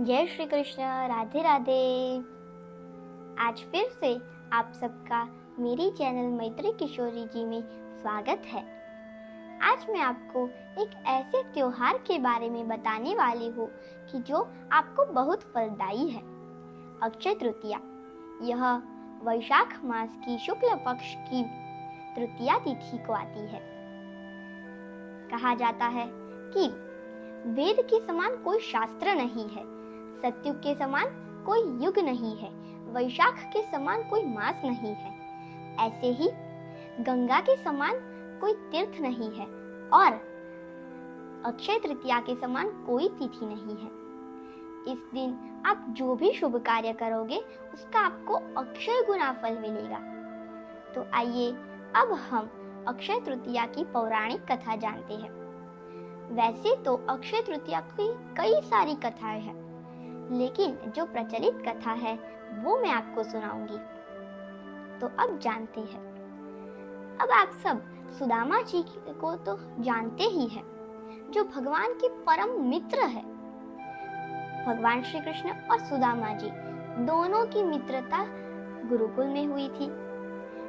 जय श्री कृष्ण। राधे राधे। आज फिर से आप सबका मेरी चैनल मैत्री किशोरी जी में स्वागत है। आज मैं आपको एक ऐसे त्योहार के बारे में बताने वाली हूँ कि जो आपको बहुत फलदायी है। अक्षय तृतीया। यह वैशाख मास की शुक्ल पक्ष की तृतीया तिथि को आती है। कहा जाता है कि वेद के समान कोई शास्त्र नहीं है, सत्युग के समान कोई युग नहीं है, वैशाख के समान कोई मास नहीं है, ऐसे ही गंगा के समान कोई तीर्थ नहीं है और अक्षय तृतीया के समान कोई तिथि नहीं है। इस दिन आप जो भी शुभ कार्य करोगे उसका आपको अक्षय गुना फल मिलेगा। तो आइए अब हम अक्षय तृतीया की पौराणिक कथा जानते हैं। वैसे तो अक्षय तृतीया की कई सारी कथाएं हैं, लेकिन जो प्रचलित कथा है वो मैं आपको सुनाऊंगी। तो अब जानते हैं। अब आप सब सुदामा जी को तो जानते ही हैं, जो भगवान के परम मित्र है। भगवान श्री कृष्ण और सुदामा जी दोनों की मित्रता गुरुकुल में हुई थी।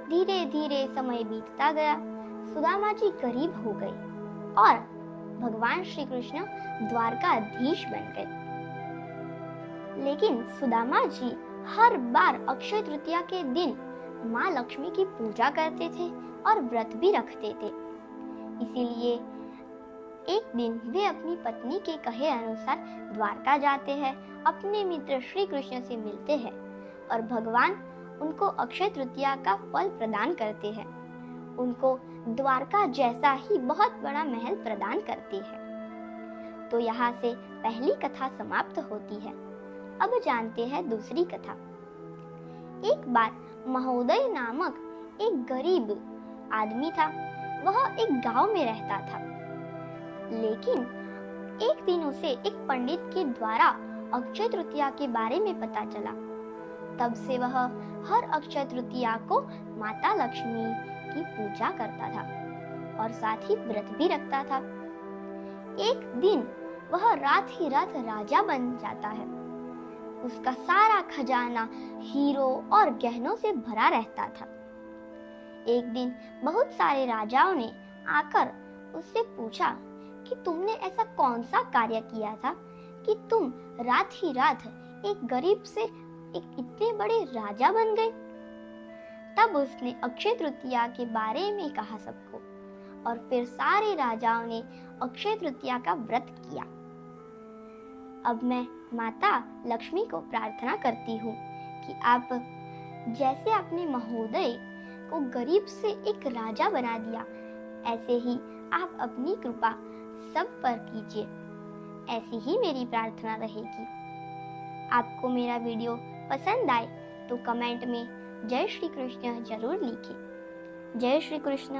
धीरे धीरे समय बीतता गया, सुदामा जी गरीब हो गए और भगवान श्री कृष्ण द्वारकाधीश बन गए। लेकिन सुदामा जी हर बार अक्षय तृतीया के दिन माँ लक्ष्मी की पूजा करते थे और व्रत भी रखते थे। इसीलिए एक दिन वे अपनी पत्नी के कहे अनुसार द्वारका जाते हैं, अपने मित्र श्री कृष्ण से मिलते हैं और भगवान उनको अक्षय तृतीया का फल प्रदान करते हैं। उनको द्वारका जैसा ही बहुत बड़ा महल प्रदान करते हैं। तो यहाँ से पहली कथा समाप्त होती है। अब जानते हैं दूसरी कथा। एक बार महोदय नामक एक गरीब आदमी था। वह एक गांव में रहता था। लेकिन एक दिन उसे एक पंडित के द्वारा अक्षय तृतीया के बारे में पता चला। तब से वह हर अक्षय तृतीया को माता लक्ष्मी की पूजा करता था और साथ ही व्रत भी रखता था। एक दिन वह रात ही रात राजा बन जाता है। उसका सारा खजाना हीरो और गहनों से भरा रहता था। एक दिन बहुत सारे राजाओं ने आकर उससे पूछा कि तुमने ऐसा कौन सा कार्य किया था कि तुम रात ही रात एक गरीब से एक इतने बड़े राजा बन गए। तब उसने अक्षय तृतीया के बारे में कहा सबको और फिर सारे राजाओं ने अक्षय तृतीया का व्रत किया। अब मैं माता लक्ष्मी को प्रार्थना करती हूँ कि आप जैसे अपने महोदय को गरीब से एक राजा बना दिया, ऐसे ही आप अपनी कृपा सब पर कीजिए। ऐसी ही मेरी प्रार्थना रहेगी। आपको मेरा वीडियो पसंद आए तो कमेंट में जय श्री कृष्ण जरूर लिखें। जय श्री कृष्ण।